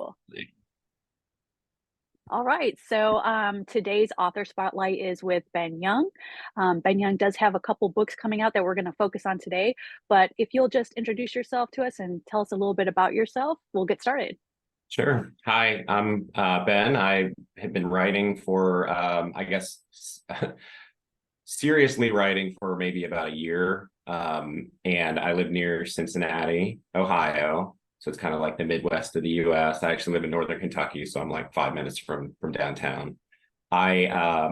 cool. All right. So today's author spotlight is with Ben Young. Ben Young does have a couple books coming out that we're going to focus on today. But if you'll just introduce yourself to us and tell us a little bit about yourself, we'll get started. Sure. Hi, I'm Ben. I have been writing for, I guess, seriously writing for maybe about a year. And I live near Cincinnati, Ohio. So it's kind of like the Midwest of the US. I actually live in Northern Kentucky, so I'm like 5 minutes from downtown. I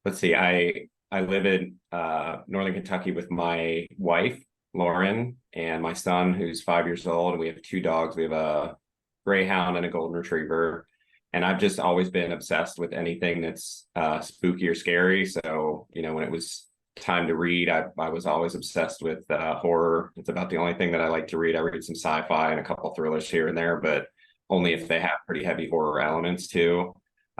let's see, I live in Northern Kentucky with my wife, Lauren, and my son, who's 5 years old. And we have two dogs. We have a greyhound and a golden retriever. And I've just always been obsessed with anything that's spooky or scary. So, when it was time to read, I was always obsessed with horror. It's about the only thing that I like to read. I read some sci-fi and a couple thrillers here and there, but only if they have pretty heavy horror elements too.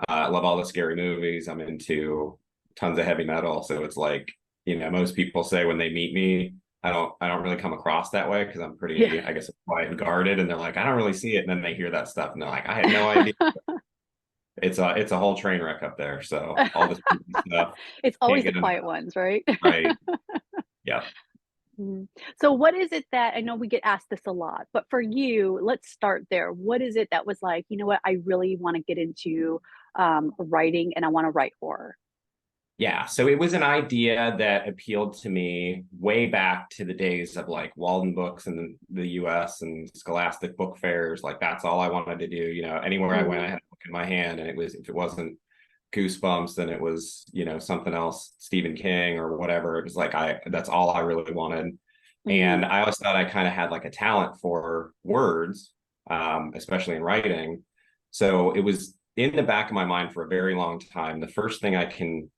I love all the scary movies. I'm into tons of heavy metal. So it's like, most people say when they meet me, I don't really come across that way because I'm pretty, Yeah. I guess, quiet and guarded. And they're like, I don't really see it. And then they hear that stuff and they're like, I had no idea. It's a whole train wreck up there. So all this stuff, It's can't always the get enough. quiet ones, right? Right. Yeah. Mhm. So what is it that I know we get asked this a lot, but for you, let's start there. What is it that was like, you know what, I really want to get into writing and I want to write horror? Yeah, so it was an idea that appealed to me way back to the days of like Walden Books in the US and Scholastic book fairs. Like that's all I wanted to do. Anywhere I went, I Hmm. had a book in my hand, and it was, if it wasn't Goosebumps, then it was, something else, Stephen King or whatever. It was like that's all I really wanted. And Hmm. I always thought I kind of had like a talent for words, especially in writing. So it was in the back of my mind for a very long time. The first thing I can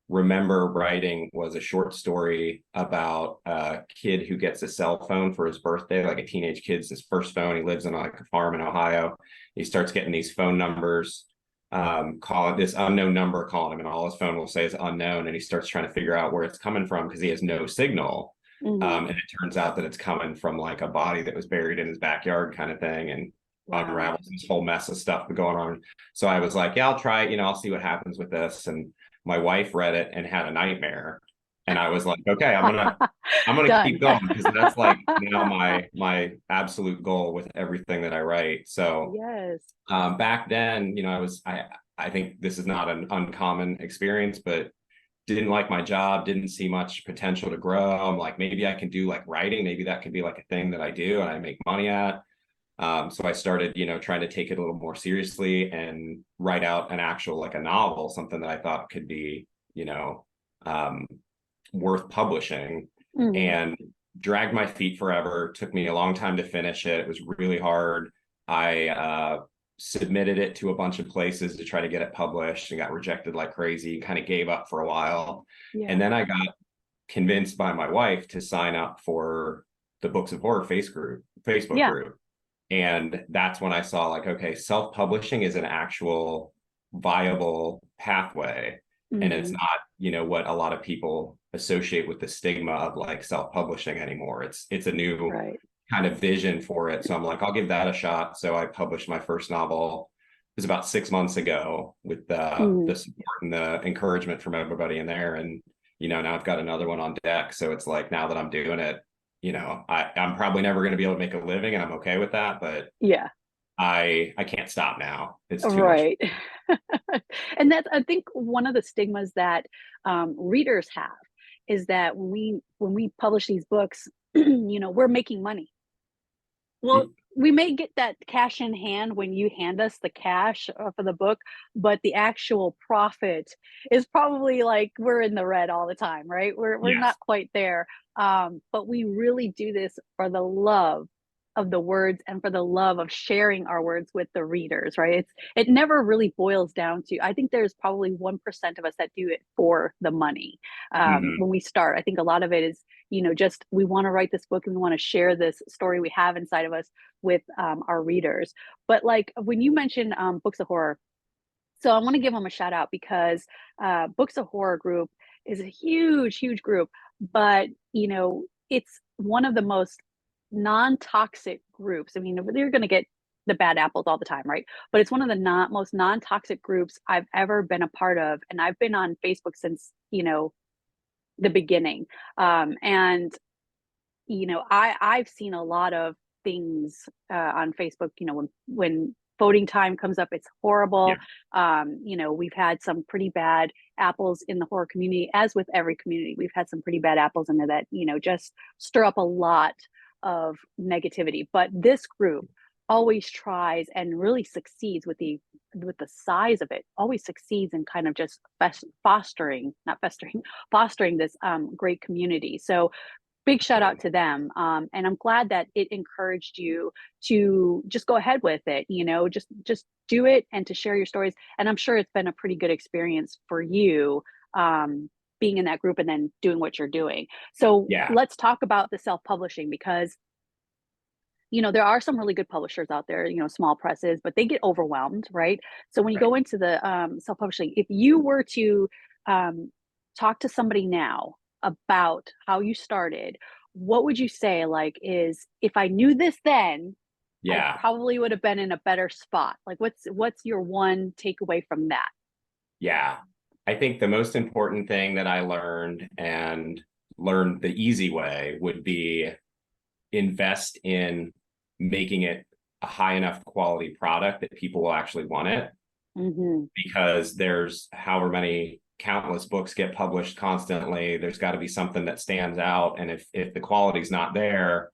remember writing was a short story about a kid who gets a cell phone for his birthday, like a teenage kid's his first phone. He lives on like a farm in Ohio. He starts getting these phone numbers, call it this unknown number, calling him, and all his phone will say is unknown. And he starts trying to figure out where it's coming from because he has no signal. Hmm. And it turns out that it's coming from like a body that was buried in his backyard, kind of thing, and Wow. unravels this whole mess of stuff going on. So I was like, yeah, I'll try it. I'll see what happens with this. And my wife read it and had a nightmare, and I was like, okay, I'm gonna Done. keep going because that's like now my absolute goal with everything that I write. So Yes. back then, I think this is not an uncommon experience, but didn't like my job, didn't see much potential to grow. I'm like, maybe I can do like writing, maybe that could be like a thing that I do and I make money at. So I started, trying to take it a little more seriously and write out an actual, like a novel, something that I thought could be, um, worth publishing, Hmm. and dragged my feet forever. Took me a long time to finish it. It was really hard. I submitted it to a bunch of places to try to get it published and got rejected like crazy, kind of gave up for a while. And Yeah. then I got convinced by my wife to sign up for the Books of Horror Facebook Yeah. group. And that's when I saw like, okay, self-publishing is an actual viable pathway. And it's Hmm. not, what a lot of people associate with the stigma of like self-publishing anymore. It's a new Right. kind of vision for it. So I'm like, I'll give that a shot. So I published my first novel. It was about 6 months ago with Hmm. the support and the encouragement from everybody in there. And, now I've got another one on deck. So it's like now that I'm doing it, I'm probably never going to be able to make a living, and I'm okay with that, but Yeah. I can't stop now. It's too much. Right. And that's, I think, one of the stigmas that readers have is that when we publish these books, we're making money. Well, we may get that cash in hand when you hand us the cash for the book, but the actual profit is probably like we're in the red all the time, right? We're Yes. not quite there. But we really do this for the love of the words and for the love of sharing our words with the readers, right? It never really boils down to, I think there's probably 1% of us that do it for the money. Mhm. When we start, I think a lot of it is, just we want to write this book and we want to share this story we have inside of us with our readers. But like when you mentioned books of horror, so I want to give them a shout out because Books of Horror group is a huge, huge group, but it's one of the most non-toxic groups. I mean, you're going to get the bad apples all the time, right? But it's one of the most non-toxic groups I've ever been a part of, and I've been on Facebook since, the beginning. And I've seen a lot of things on Facebook. When voting time comes up, it's horrible. Yeah. We've had some pretty bad apples in the horror community, as with every community. We've had some pretty bad apples in there that just stir up a lot of negativity. But this group always tries and really succeeds with the size of it. Always succeeds in kind of just fostering, not festering, fostering this great community. So big shout out to them. And I'm glad that it encouraged you to just go ahead with it, just do it and to share your stories. And I'm sure it's been a pretty good experience for you, being in that group and then doing what you're doing. So Yeah. let's talk about the self-publishing, because there are some really good publishers out there, small presses, but they get overwhelmed, right? So when you Right. go into the self-publishing, if you were to um, talk to somebody now about how you started, what would you say, like, is, if I knew this then, I Yeah. probably would have been in a better spot. Like, what's your one takeaway from that? Yeah. I think the most important thing that I learned, and learned the easy way, would be invest in making it a high enough quality product that people will actually want it. Mm-hmm. Because there's however many countless books get published constantly, there's got to be something that stands out. And if the quality's not there,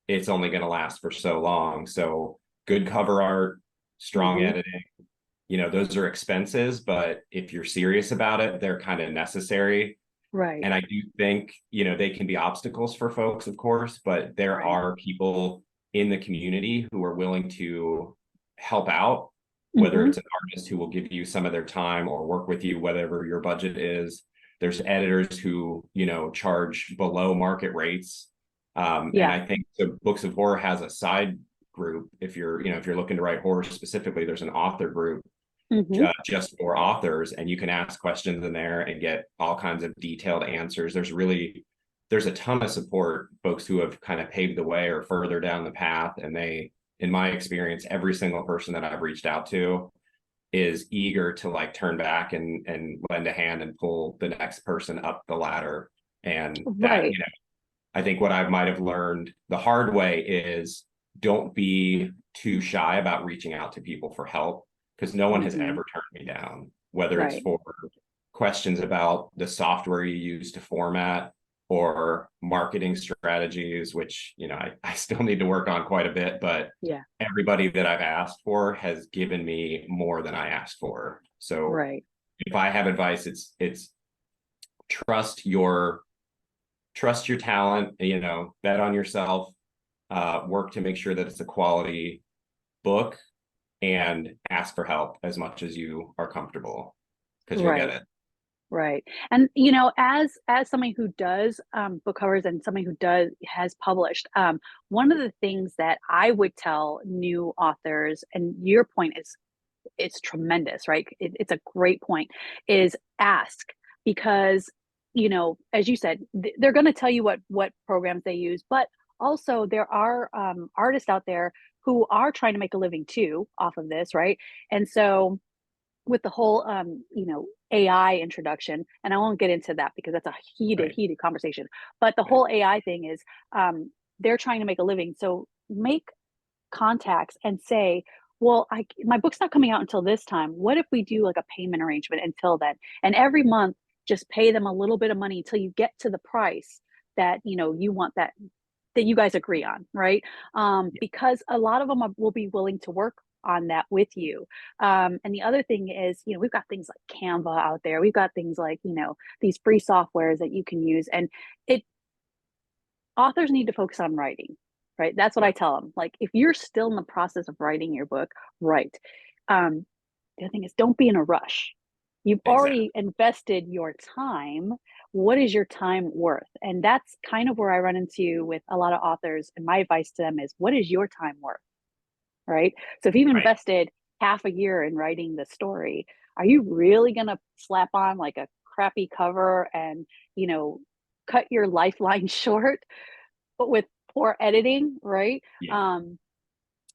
it's only going to last for so long. So good cover art, strong Mm-hmm. editing, those are expenses, but if you're serious about it, they're kind of necessary. Right. And I do think, they can be obstacles for folks, of course, but there Right. are people in the community who are willing to help out, whether Mm-hmm. it's an artist who will give you some of their time or work with you, whatever your budget is. There's editors who, charge below market rates. And Yeah. I think the Books of Horror has a side group. If you're looking to write horror specifically, there's an author group Mm-hmm. just for authors, and you can ask questions in there and get all kinds of detailed answers. There's a ton of support, folks who have kind of paved the way or further down the path, and in my experience, every single person that I've reached out to is eager to like turn back and lend a hand and pull the next person up the ladder. And that, Right. I think what I might have learned the hard way is, don't be too shy about reaching out to people for help, because no one has Mm-hmm. ever turned me down, whether it's Right. for questions about the software you use to format or marketing strategies, which, I still need to work on quite a bit, but Yeah. everybody that I've asked for has given me more than I asked for. So Right. if I have advice, it's trust your talent, bet on yourself, work to make sure that it's a quality book, and ask for help as much as you are comfortable, because you'll get Right. it. Right. And as somebody who does book covers, and somebody who has published, one of the things that I would tell new authors, and your point is, it's tremendous, right? It's a great point, is ask. Because as you said, they're going to tell you what programs they use, but also there are artists out there who are trying to make a living too off of this, right? And so with the whole AI introduction, and I won't get into that because that's a Right. heated conversation. But the Yeah. whole AI thing is, they're trying to make a living. So make contacts and say, well, my book's not coming out until this time. What if we do like a payment arrangement until then? And every month, just pay them a little bit of money until you get to the price that you want, that you guys agree on, right? Yeah. Because a lot of them will be willing to work on that with you. And the other thing is, we've got things like Canva out there. We've got things like, these free softwares that you can use. And it authors need to focus on writing, right? That's what I Right. tell them. Like, if you're still in the process of writing your book, write. Um, the other thing is, don't be in a rush. You've Exactly. already invested your time. What is your time worth? And that's kind of where I run into with a lot of authors. And my advice to them is, what is your time worth? Right. So if you've Right. invested half a year in writing the story, are you really going to slap on like a crappy cover and, you know, cut your lifeline short, but with poor editing? Right. Yeah. Um,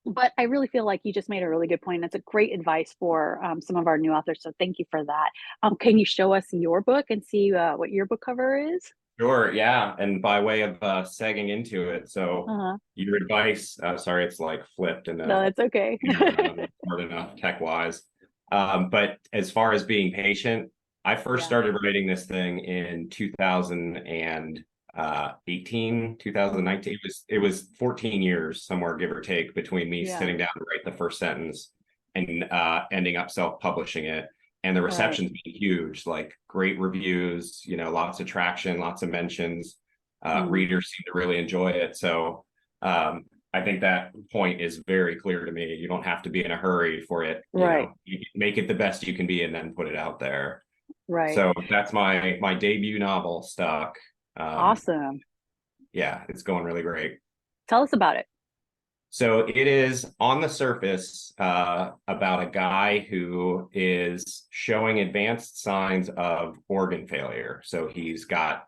But I really feel like you just made a really good point. That's a great advice for some of our new authors. So thank you for that. Can you show us your book and see what your book cover is? Sure, yeah. And by way of segging into it, so Uh-huh. your advice, sorry, it's like flipped and No, that's okay. hard enough tech wise. But as far as being patient, I first Yeah. started writing this thing in 2018, Mhm. 2019. It was 14 years somewhere, give or take, between me Yeah. sitting down to write the first sentence and ending up self-publishing it. And the Right. reception's been huge, like great reviews, lots of traction, lots of mentions. Mm. Readers seem to really enjoy it. So um, I think that point is very clear to me. You don't have to be in a hurry for it, Right. you make it the best you can be and then put it out there. Right. So that's my debut novel, Stuck. Um, Awesome. yeah, it's going really great. Tell us about it. So it is on the surface about a guy who is showing advanced signs of organ failure. So he's got,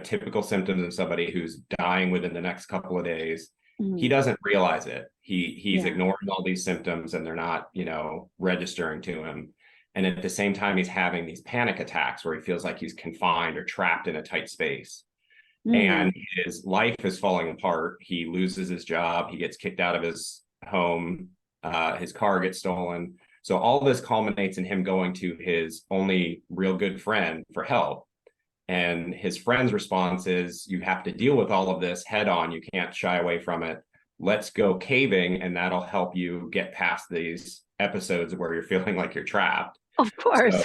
typical symptoms of somebody who's dying within the next couple of days. He Mhm. doesn't realize it. He's Yeah. ignoring all these symptoms and they're not, registering to him. And at the same time, he's having these panic attacks where he feels like he's confined or trapped in a tight space Mm. and his life is falling apart. He loses his job. He gets kicked out of his home. His car gets stolen. So all this culminates in him going to his only real good friend for help. And his friend's response is, you have to deal with all of this head on. You can't shy away from it. Let's go caving, and that'll help you get past these episodes where you're feeling like you're trapped. Of course.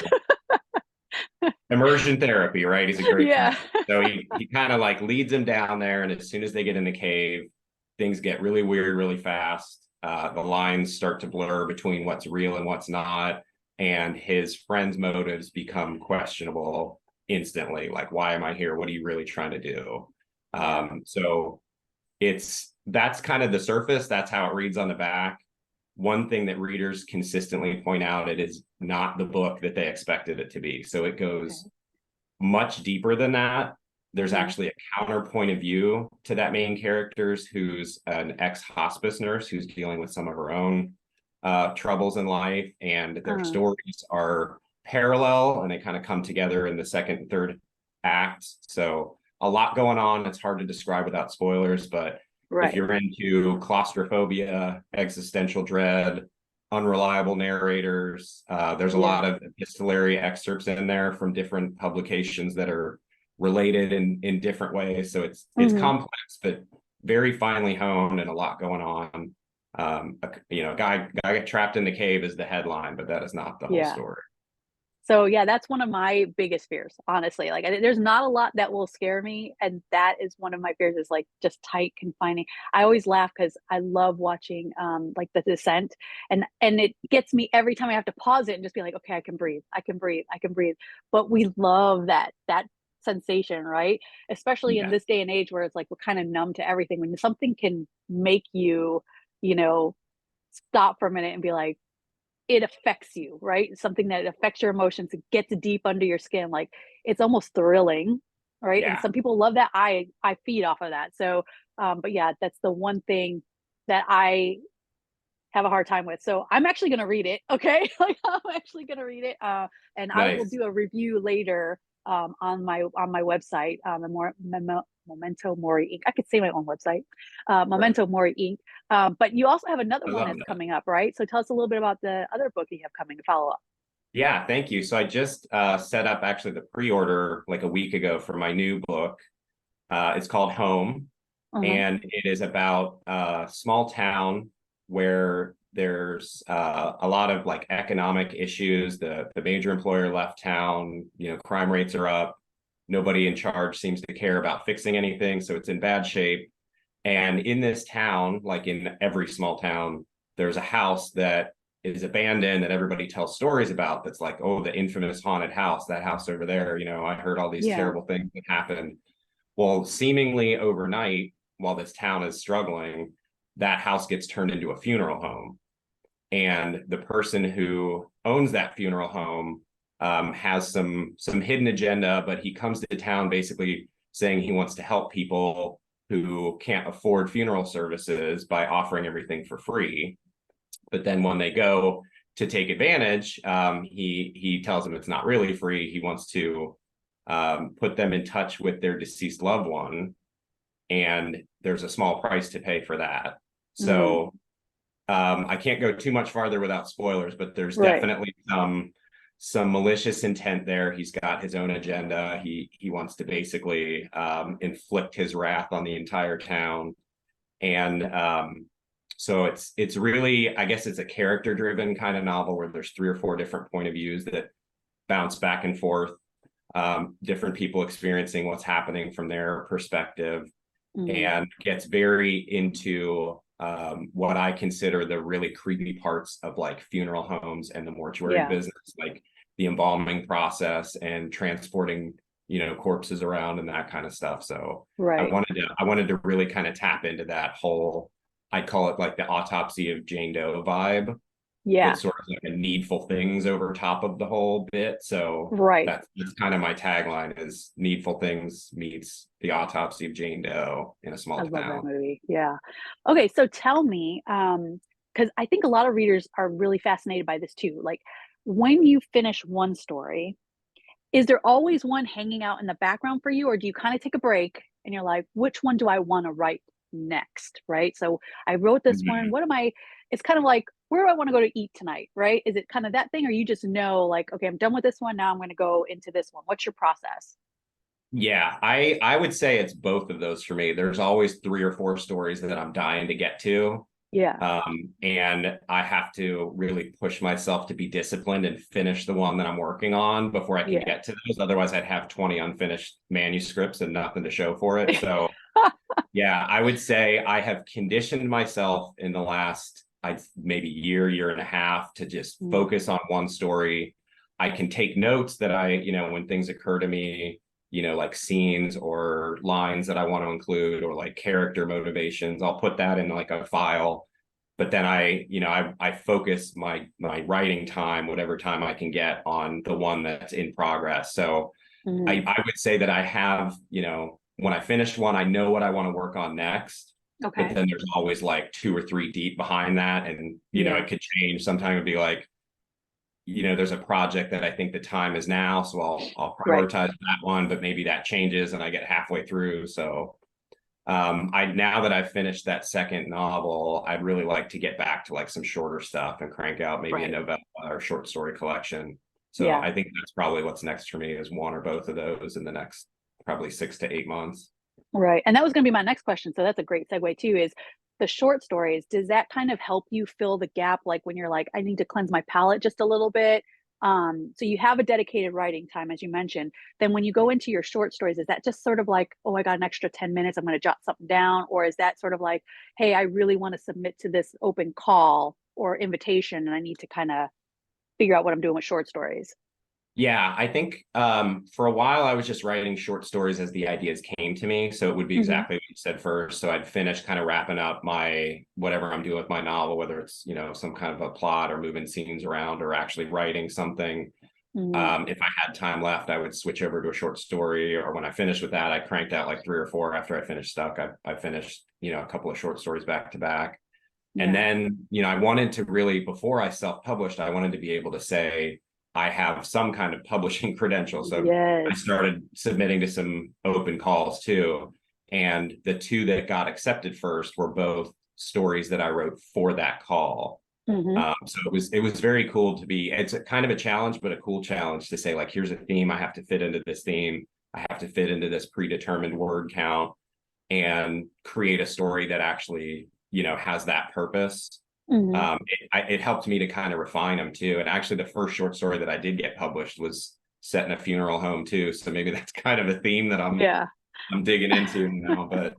So immersion therapy, right? He's a great friend. Yeah. So he kind of like leads him down there, and as soon as they get in the cave, things get really weird really fast. The lines start to blur between what's real and what's not, and his friend's motives become questionable instantly. Like, why am I here? What are you really trying to do? Yeah. So that's kind of the surface. That's how it reads on the back. One thing that readers consistently point out, it is not the book that they expected it to be. So it Okay. goes much deeper than that. There's Uh-huh. actually a counterpoint of view to that main character's, who's an ex-hospice nurse who's dealing with some of her own troubles in life, and their Uh-huh. stories are parallel and they kind of come together in the second and third acts. So a lot going on. It's hard to describe without spoilers, but if Right. you're into claustrophobia, existential dread, unreliable narrators, there's a Yeah. lot of epistolary excerpts in there from different publications that are related in different ways. So it's Hmm. complex, but very finely honed and a lot going on. Guy got trapped in the cave is the headline, but that is not the whole Yeah. story. So yeah, that's one of my biggest fears, honestly. Like there's not a lot that will scare me, and that is one of my fears is like just tight confining. I always laugh because I love watching like The Descent, and it gets me every time I have to pause it and just be like, okay, I can breathe, I can breathe, I can breathe. But we love that sensation, right? Especially in Yeah, this day and age where it's like we're kind of numb to everything. When something can make you, you know, stop for a minute and be like, it affects you, right? Something that affects your emotions, it gets deep under your skin, like, it's almost thrilling, right? And yeah, some people love that, I feed off of that, so, but yeah, that's the one thing that I have a hard time with, so I'm actually gonna read it, okay? Like, I'm actually gonna read it, and I will nice. do a review later, on my website, Memento Mori Inc. I could say my own website, Right. Memento Mori Inc. But you also have another I one love that's that. coming up, right? So tell us a little bit about the other book you have coming to follow up. Yeah, thank you. So I just set up actually the pre-order like a week ago for my new book. It's called Home, Uh-huh. and it is about a small town where there's a lot of like economic issues. The major employer left town. Crime rates are up. Nobody in charge seems to care about fixing anything, so it's in bad shape. And in this town, like in every small town, there's a house that is abandoned that everybody tells stories about. That's like, oh, the infamous haunted house, that house over there. I heard all these Yeah. terrible things that happened. Well, seemingly overnight, while this town is struggling, that house gets turned into a funeral home. And the person who owns that funeral home has some hidden agenda, but he comes to town basically saying he wants to help people who can't afford funeral services by offering everything for free. But then when they go to take advantage, he tells them it's not really free. He wants to put them in touch with their deceased loved one, and there's a small price to pay for that. So I can't go too much farther without spoilers, but there's definitely some malicious intent there. He's got his own agenda. He wants to basically inflict his wrath on the entire town. And so it's really, I guess it's a character driven kind of novel where there's 3 or 4 different point of views that bounce back and forth, different people experiencing what's happening from their perspective, and gets very into what I consider the really creepy parts of like funeral homes and the mortuary business, like the embalming process and transporting, corpses around and that kind of stuff. So I wanted to really kind of tap into that whole, I call it like the Autopsy of Jane Doe vibe. Yeah. It's sort of like a needful things over top of the whole bit. So that's kind of my tagline is Needful Things meets the Autopsy of Jane Doe in a small town. I love that movie. Yeah. Okay. So tell me, because I think a lot of readers are really fascinated by this too. Like when you finish one story, is there always one hanging out in the background for you? Or do you kind of take a break and you're like, which one do I want to write next? Right. So I wrote this one. It's kind of like, where do I want to go to eat tonight? Right. Is it kind of that thing? Or you just know, like, okay, I'm done with this one. Now I'm going to go into this one. What's your process? Yeah, I would say it's both of those for me. There's always 3 or 4 stories that I'm dying to get to. Yeah. And I have to really push myself to be disciplined and finish the one that I'm working on before I can get to those. Otherwise, I'd have 20 unfinished manuscripts and nothing to show for it. So yeah, I would say I have conditioned myself in the last maybe year and a half to just focus on one story. I can take notes that when things occur to me, like scenes or lines that I want to include or like character motivations, I'll put that in like a file. But then I focus my writing time, whatever time I can get, on the one that's in progress. So I would say that I have, when I finish one, I know what I want to work on next. Okay. But then there's always like 2 or 3 deep behind that. And, it could change. Sometimes it'd be like, there's a project that I think the time is now. So I'll prioritize that one, but maybe that changes and I get halfway through. So now that I've finished that second novel, I'd really like to get back to like some shorter stuff and crank out maybe a novella or short story collection. So I think that's probably what's next for me, is one or both of those in the next probably 6 to 8 months. Right. And that was going to be my next question. So that's a great segue too, is the short stories. Does that kind of help you fill the gap? Like when you're like, I need to cleanse my palate just a little bit. So you have a dedicated writing time, as you mentioned. Then when you go into your short stories, is that just sort of like, oh, I got an extra 10 minutes, I'm going to jot something down? Or is that sort of like, hey, I really want to submit to this open call or invitation, and I need to kind of figure out what I'm doing with short stories? Yeah, I think for a while I was just writing short stories as the ideas came to me. So it would be exactly what you said first. So I'd finish kind of wrapping up my whatever I'm doing with my novel, whether it's some kind of a plot or moving scenes around or actually writing something. If I had time left, I would switch over to a short story. Or when I finished with that, I cranked out like 3 or 4 after I finished Stuck. I finished a couple of short stories back to back. And then I wanted to really, before I self-published, I wanted to be able to say I have some kind of publishing credential. So I started submitting to some open calls too. And the 2 that got accepted first were both stories that I wrote for that call. So it was very cool to be, it's a kind of a challenge, but a cool challenge to say, like, here's a theme. I have to fit into this theme. I have to fit into this predetermined word count and create a story that actually, has that purpose. It helped me to kind of refine them too. And actually the first short story that I did get published was set in a funeral home too. So maybe that's kind of a theme that I'm digging into now,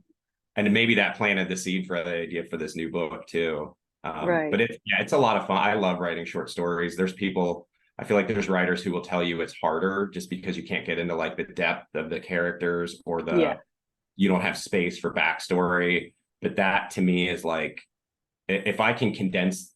and maybe that planted the seed for the idea for this new book too. But it's a lot of fun. I love writing short stories. I feel like there's writers who will tell you it's harder just because you can't get into like the depth of the characters or you don't have space for backstory. But that to me is like, if I can condense,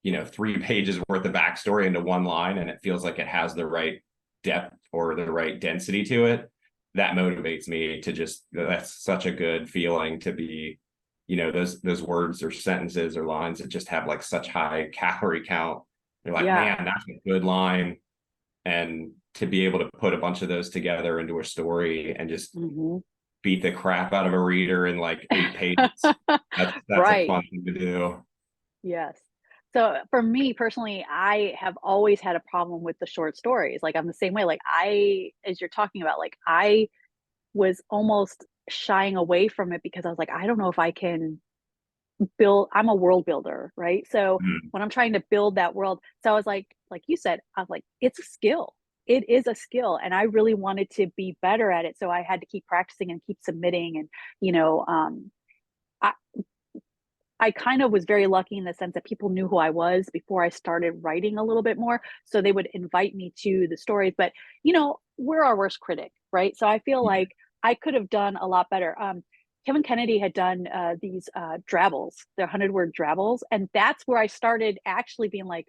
3 pages worth of backstory into one line and it feels like it has the right depth or the right density to it, that motivates me to just, that's such a good feeling to be, those words or sentences or lines that just have like such high calorie count. You're like, Yeah. man, that's a good line. And to be able to put a bunch of those together into a story and just Hmm. beat the crap out of a reader in like 8 pages, that's a Right. fun thing to do. Yes. So for me personally, I have always had a problem with the short stories. Like I'm the same way. Like as you're talking about, like I was almost shying away from it because I was like, I don't know if I can build, I'm a world builder, right? So Mhm. when I'm trying to build that world, so I was like you said, I was like, it's a skill. It is a skill. And I really wanted to be better at it. So I had to keep practicing and keep submitting. And, you know, I, I kind of was very lucky in the sense that people knew who I was before I started writing a little bit more. So they would invite me to the stories. But, we're our worst critic, right? So I feel Yeah. like I could have done a lot better. Kevin Kennedy had done these drabbles, the 100-word drabbles. And that's where I started actually being like,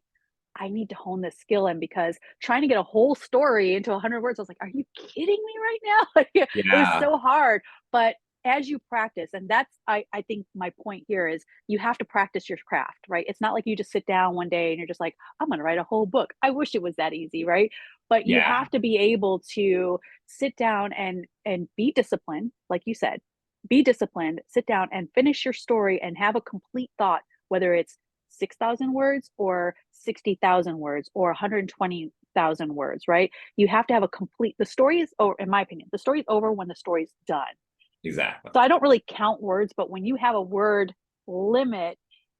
I need to hone this skill in because trying to get a whole story into 100 words, I was like, are you kidding me right now? Like, it was Yeah. so hard. But as you practice, and that's, I think my point here is you have to practice your craft, right? It's not like you just sit down one day and you're just like, I'm going to write a whole book. I wish it was that easy, right? But you Yeah. have to be able to sit down and be disciplined, like you said, be disciplined, sit down and finish your story and have a complete thought, whether it's 6,000 words or 60,000 words or 120,000 words, right? You have to have a complete, the story is over, in my opinion, the story is over when the story's done. Exactly. So I don't really count words, but when you have a word limit,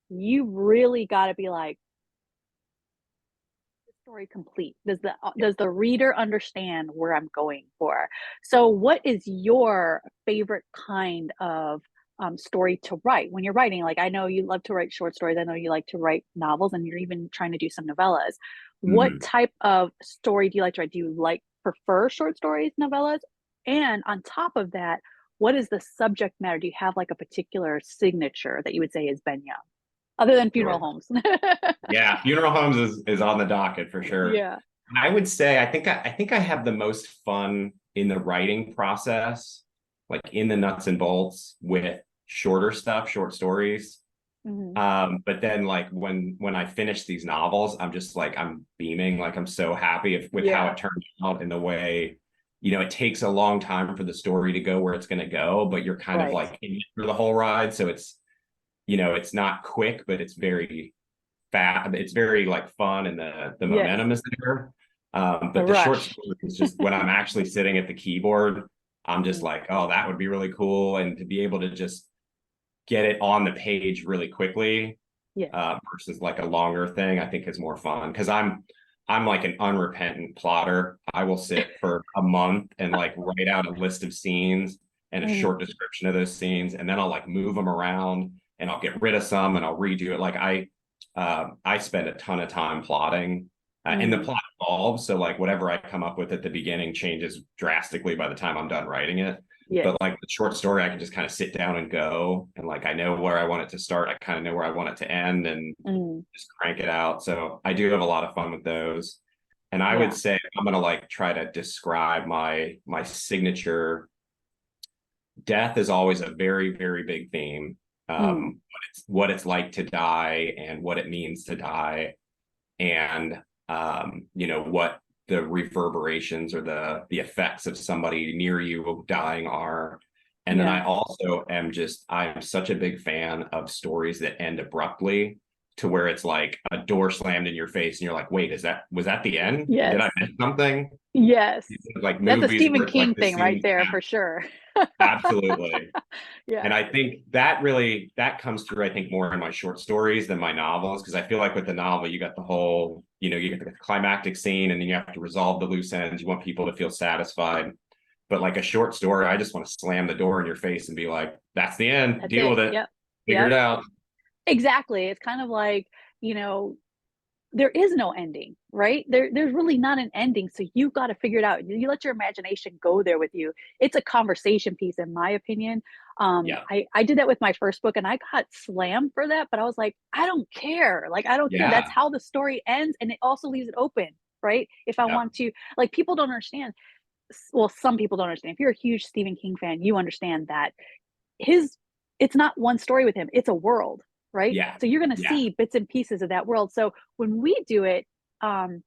you really got to be like, the story complete? Does the reader understand where I'm going for? So, what is your favorite kind of story to write when you're writing? Like, I know you love to write short stories. I know you like to write novels, and you're even trying to do some novellas. What Mhm. type of story do you like to write? Do you like prefer short stories, novellas? And on top of that, what is the subject matter? Do you have like a particular signature that you would say is Ben Young, other than funeral Sure. homes? Yeah, funeral homes is on the docket for sure. Yeah. I would say I think I have the most fun in the writing process, like in the nuts and bolts with shorter stuff, short stories. Hmm. But then like when I finish these novels, I'm just like I'm beaming, like I'm so happy with how Yeah. it turned out and the way, it takes a long time for the story to go where it's going to go, but you're kind of Right. like in it for the whole ride. So it's not quick, but it's very fast. It's very like fun and the Yes. momentum is there. The But the short rush. story is just when I'm actually sitting at the keyboard, I'm just Mhm. like, oh, that would be really cool. And to be able to just get it on the page really quickly Yes. versus like a longer thing, I think is more fun because I'm like an unrepentant plotter. I will sit for a month and like write out a list of scenes and a Mhm. short description of those scenes, and then I'll like move them around and I'll get rid of some and I'll redo it. Like I spend a ton of time plotting, and the Mhm. plot evolves. So like whatever I come up with at the beginning changes drastically by the time I'm done writing it. Yes. But like the short story, I can just kind of sit down and go, and like I know where I want it to start. I kind of know where I want it to end, and Mhm. just crank it out. So I do have a lot of fun with those. And I would Yeah. say if I'm gonna like try to describe my signature, death is always a very, very big theme. Mhm. What it's like to die and what it means to die, and what the reverberations or the effects of somebody near you dying are. And then Yeah. I also I'm such a big fan of stories that end abruptly to where it's like a door slammed in your face and you're like, wait, was that the end? Did I Yes. miss something? Yes. Like That's a movies Stephen where it's like King the thing right scene. there for sure. Absolutely. Yeah. And I think that comes through, I think, more in my short stories than my novels, because I feel like with the novel, you got the whole, you get the climactic scene and then you have to resolve the loose ends. You want people to feel satisfied. But like a short story, I just want to slam the door in your face and be like, that's the end. That's Deal it. with it. Yep. Figure Yep. it out. Exactly. It's kind of like, you know, there is no ending, right? There's really not an ending. So you've got to figure it out. You let your imagination go there with you. It's a conversation piece, in my opinion. Yeah. I did that with my first book and I got slammed for that, but I was like, I don't care. Like, I don't care. That's Yeah. how the story ends. And it also leaves it open, right? If I Yeah. want to, like, people don't understand. well, some people don't understand. If you're a huge Stephen King fan, you understand that his it's not one story with him, it's a world, right? Yeah. So you're going to Yeah. see bits and pieces of that world. So when we do it, um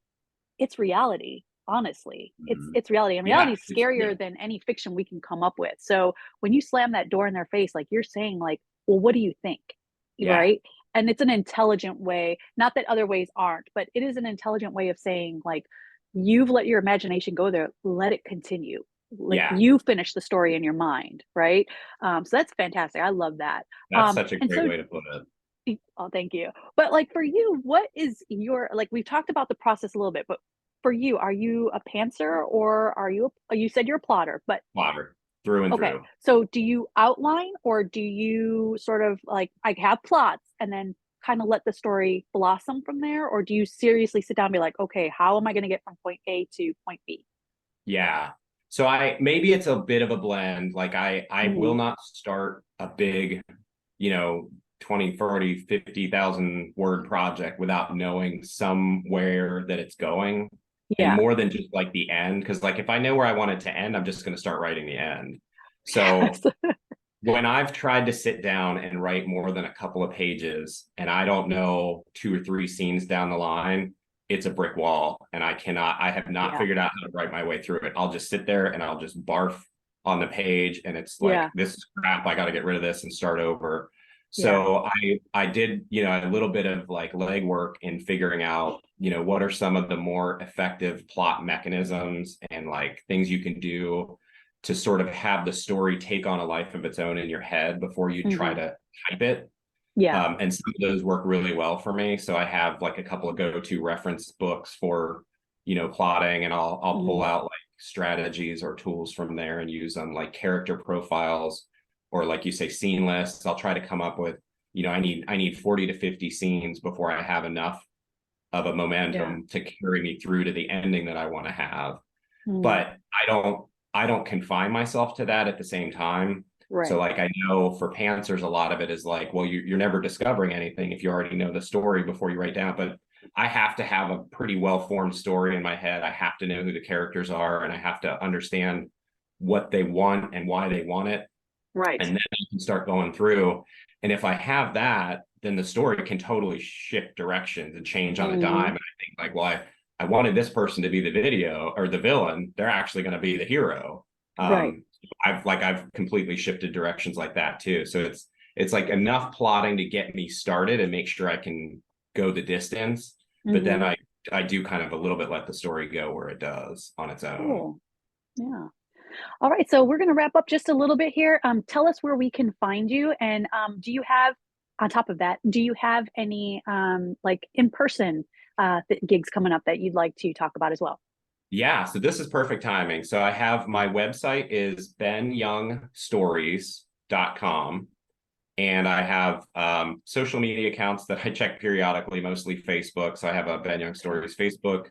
it's reality. Honestly, Mhm. it's reality, and Yeah. reality is Yeah. scarier than any fiction we can come up with. So when you slam that door in their face, like, you're saying, like, well, what do you think? Yeah. Right? And it's an intelligent way, not that other ways aren't, but it is an intelligent way of saying, like, you've let your imagination go there, let it continue, like, Yeah. you finish the story in your mind, right? So that's fantastic, I love that. That's such a And great so, way to put it. oh, thank you. But, like, for you, what is your, like, we've talked about the process a little bit, but for you, are you a pantser, or are you you said you're a plotter, but Plotter through and okay. through. So do you outline, or do you sort of, like, have plots and then kind of let the story blossom from there? Or do you seriously sit down and be like, okay, how am I going to get from point A to point B? Yeah. So I maybe it's a bit of a blend. Like I Mhm. will not start a big, you know, 20, 30, 50,000 word project without knowing somewhere that it's going. And Yeah. more than just like the end, because like if I know where I want it to end, I'm just going to start writing the end. So Yes. when I've tried to sit down and write more than a couple of pages and I don't know two or three scenes down the line, it's a brick wall. And I have not Yeah. figured out how to write my way through it. I'll just sit there and I'll just barf on the page. And it's like, Yeah. this is crap. I got to get rid of this and start over. Yeah. So I did, a little bit of like legwork in figuring out, what are some of the more effective plot mechanisms and like things you can do to sort of have the story take on a life of its own in your head before you try Hmm. to type it. Yeah. And some of those work really well for me. So I have like a couple of go-to reference books for, plotting, and I'll pull Hmm. out like strategies or tools from there and use them, like character profiles or like you say scene lists. I'll try to come up with, I need 40 to 50 scenes before I have enough of a Yeah. momentum to carry me through to the ending that I want to have. Mm. But I don't confine myself to that at the same time. So Right. like I know for pantsers, a lot of it is like, well, you're never discovering anything if you already know the story before you write down. But I have to have a pretty well-formed story in my head. I have to know who the characters are, and I have to understand what they want and why they want it. Right. And then I can start going through. And if I have that, then the story can totally shift directions and change on a dime. Hmm. And I think like, well, I wanted this person to be the video or the villain. They're actually going to be the hero. Right. I've completely shifted directions like that too. So it's like enough plotting to get me started and make sure I can go the distance. But then Hmm. I do kind of a little bit let the story go where it does on its own. Cool. Yeah. All right, so we're gonna wrap up just a little bit here. Tell us where we can find you, and do you have, on top of that, do you have any like in person gigs coming up that you'd like to talk about as well? Yeah, so this is perfect timing. So I have my website is benyoungstories.com, and I have social media accounts that I check periodically, mostly Facebook. So I have a Ben Young Stories Facebook.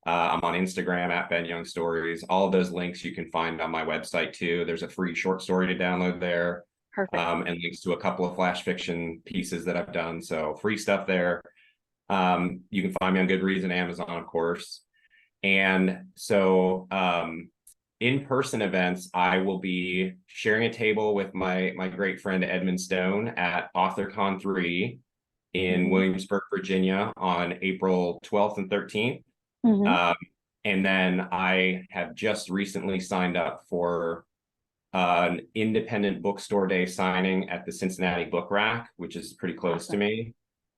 I'm on Instagram at Ben Young Stories. All of those links you can find on my website too. There's a free short story to download there, Perfect. and links to a couple of flash fiction pieces that I've done. So free stuff there. You can find me on Goodreads and Amazon, of course. And so in-person events, I will be sharing a table with my great friend Edmund Stone at AuthorCon 3 in Hmm. Williamsburg, Virginia on April 12th and 13th. Hmm. Um, and then I have just recently signed up for an independent bookstore day signing at the Cincinnati Book Rack, which is pretty close to Awesome. me.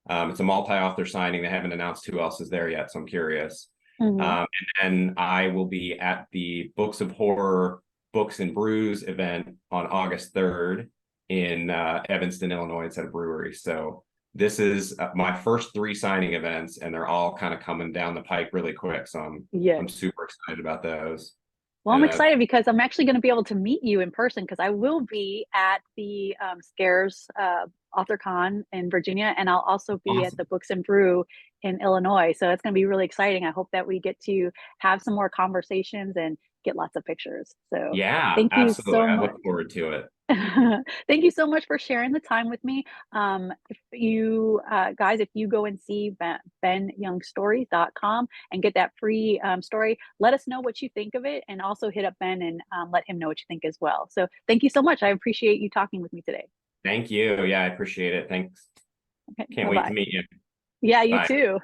It's a multi-author signing. They haven't announced who else is there yet, so I'm curious. Hmm. And then I will be at the Books of Horror Books and Brews event on August 3rd in Evanston, Illinois. It's at a brewery. So this is my first three signing events, and they're all kind of coming down the pike really quick. So I'm Yes. super excited about those. Well, I'm And excited because I'm actually going to be able to meet you in person, because I will be at the Scares AuthorCon in Virginia, and I'll also be at awesome. the Books and Brew in Illinois. So it's going to be really exciting. I hope that we get to have some more conversations and get lots of pictures. So Yeah, thank you absolutely. so I much. look forward to it. Thank you so much for sharing the time with me. If you guys, if you go and see benyoungstories.com and get that free story, let us know what you think of it, and also hit up Ben and let him know what you think as well. So thank you so much. I appreciate you talking with me today. Thank you. Yeah, I appreciate it. Thanks. Okay, Can't bye wait to bye. meet you. Yeah, you Bye. too.